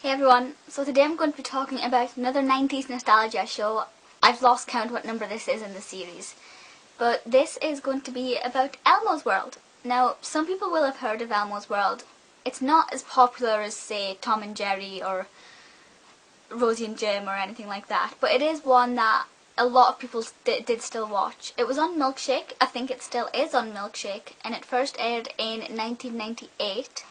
Hey everyone, so today I'm going to be talking about another 90s nostalgia show. I've lost count what number this is in the series, but this is going to be about Elmo's World. Now, some people will have heard of Elmo's World. It's not as popular as, say, Tom and Jerry or Rosie and Jim or anything like that, but it is one that a lot of people did still watch. It was on Milkshake, I think it still is on Milkshake, and it first aired in 1998.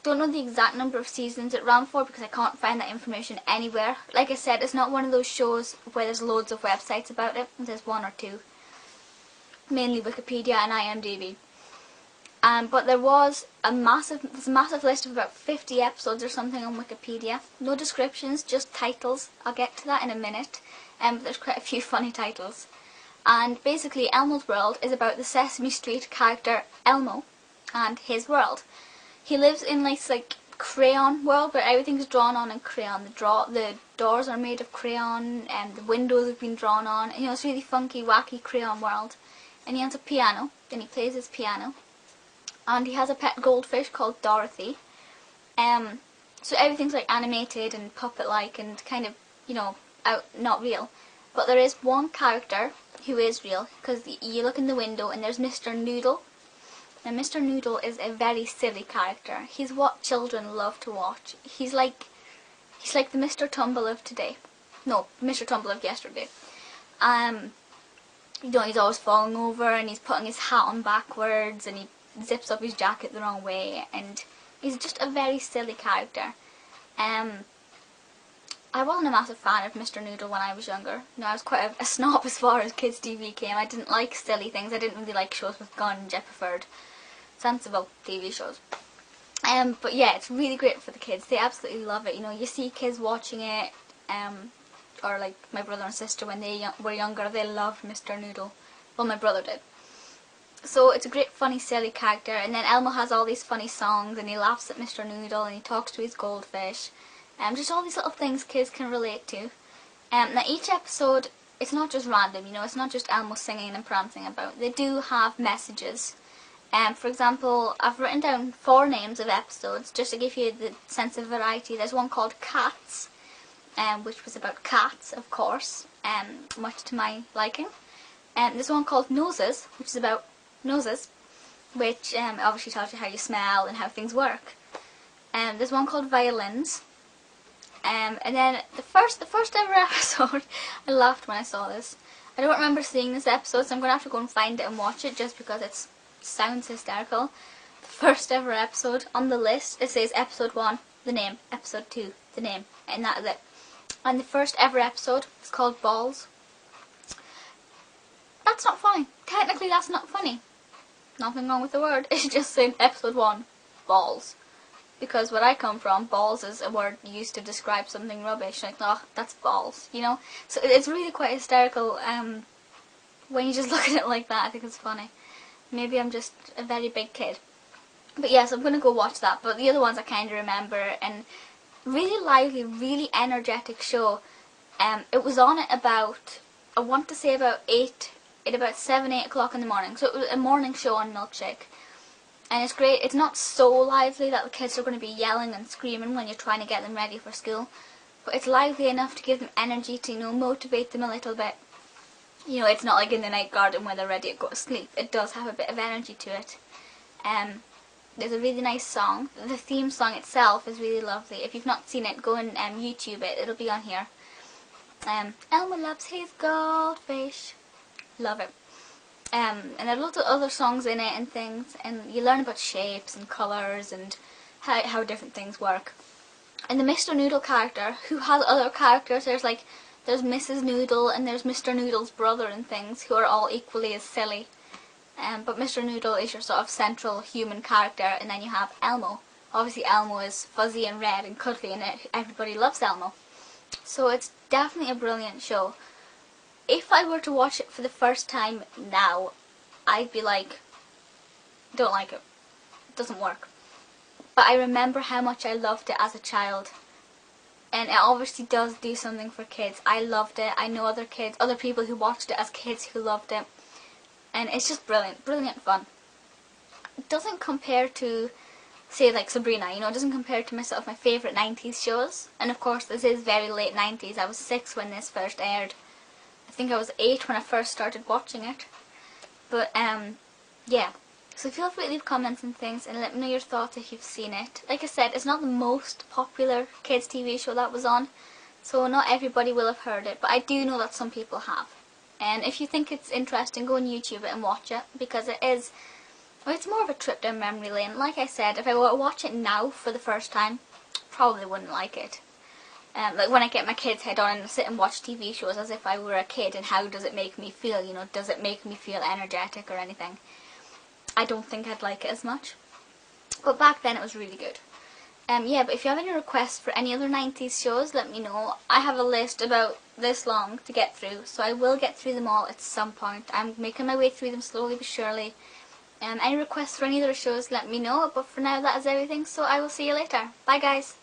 Don't know the exact number of seasons it ran for because I can't find that information anywhere. Like I said, it's not one of those shows where there's loads of websites about it. There's one or two, mainly Wikipedia and IMDb. But there was a massive list of about 50 episodes or something on Wikipedia. No descriptions, just titles. I'll get to that in a minute. But there's quite a few funny titles. And basically, Elmo's World is about the Sesame Street character Elmo and his world. He lives in this like crayon world where everything's drawn on in crayon. The doors are made of crayon and the windows have been drawn on. And, it's really funky, wacky crayon world. And he has a piano, and he plays his piano. And he has a pet goldfish called Dorothy. So everything's like animated and puppet-like and kind of, not real. But there is one character who is real, because you look in the window and there's Mr. Noodle. Now, Mr. Noodle is a very silly character. He's what children love to watch. He's like the Mr. Tumble of today. No, Mr. Tumble of yesterday. He's always falling over and he's putting his hat on backwards and he zips up his jacket the wrong way, and he's just a very silly character. I wasn't a massive fan of Mr. Noodle when I was younger. I was quite a snob as far as kids TV came. I didn't like silly things. I didn't really like shows with guns. I preferred sensible TV shows. But yeah, it's really great for the kids. They absolutely love it. You see kids watching it, or like my brother and sister when they were younger, they loved Mr. Noodle. Well, my brother did. So it's a great, funny, silly character. And then Elmo has all these funny songs, and he laughs at Mr. Noodle, and he talks to his goldfish. Just all these little things kids can relate to. Now each episode, it's not just random, it's not just Elmo singing and prancing about. They do have messages. For example, I've written down 4 names of episodes just to give you the sense of variety. There's one called Cats, which was about cats, of course, much to my liking. There's one called Noses, which is about noses, which obviously tells you how you smell and how things work. There's one called Violins. And then the first ever episode, I laughed when I saw this. I don't remember seeing this episode, so I'm going to have to go and find it and watch it just because it sounds hysterical. The first ever episode on the list, it says episode 1, the name, episode 2, the name, and that is it. And the first ever episode is called Balls. That's not funny. Technically that's not funny. Nothing wrong with the word. It's just saying episode 1, balls. Because where I come from, balls is a word used to describe something rubbish. Like, oh, that's balls, So it's really quite hysterical when you just look at it like that. I think it's funny. Maybe I'm just a very big kid. But yes, I'm going to go watch that. But the other ones I kind of remember. And really lively, really energetic show. It was on at about, I want to say about 7, 8 o'clock in the morning. So it was a morning show on Milkshake. And it's great. It's not so lively that the kids are going to be yelling and screaming when you're trying to get them ready for school. But it's lively enough to give them energy to, motivate them a little bit. It's not like in the night garden where they're ready to go to sleep. It does have a bit of energy to it. There's a really nice song. The theme song itself is really lovely. If you've not seen it, go and YouTube it. It'll be on here. Elmo loves his goldfish. Love it. And there are lots of other songs in it and things, and you learn about shapes and colours and how different things work. And the Mr. Noodle character, who has other characters, there's Mrs. Noodle and there's Mr. Noodle's brother and things, who are all equally as silly. But Mr. Noodle is your sort of central human character, and then you have Elmo. Obviously Elmo is fuzzy and red and cuddly, and everybody loves Elmo. So it's definitely a brilliant show. If I were to watch it for the first time now, I'd be like, don't like it. It doesn't work. But I remember how much I loved it as a child. And it obviously does do something for kids. I loved it. I know other people who watched it as kids who loved it. And it's just brilliant. Brilliant fun. It doesn't compare to say like Sabrina, you know, it doesn't compare to myself my favourite 90s shows. And of course this is very late 90s. I was 6 when this first aired. I think I was 8 when I first started watching it. But yeah. So feel free to leave comments and things and let me know your thoughts if you've seen it. Like I said, it's not the most popular kids TV show that was on, so not everybody will have heard it, but I do know that some people have. And if you think it's interesting, go on YouTube it and watch it, because it is, well, it's more of a trip down memory lane. Like I said, if I were to watch it now for the first time, probably wouldn't like it. Like when I get my kids' head on and sit and watch TV shows as if I were a kid, and how does it make me feel, you know, does it make me feel energetic or anything? I don't think I'd like it as much. But back then it was really good. Yeah, but if you have any requests for any other 90s shows, let me know. I have a list about this long to get through, so I will get through them all at some point. I'm making my way through them slowly but surely. Any requests for any other shows, let me know. But for now, that is everything, so I will see you later. Bye, guys.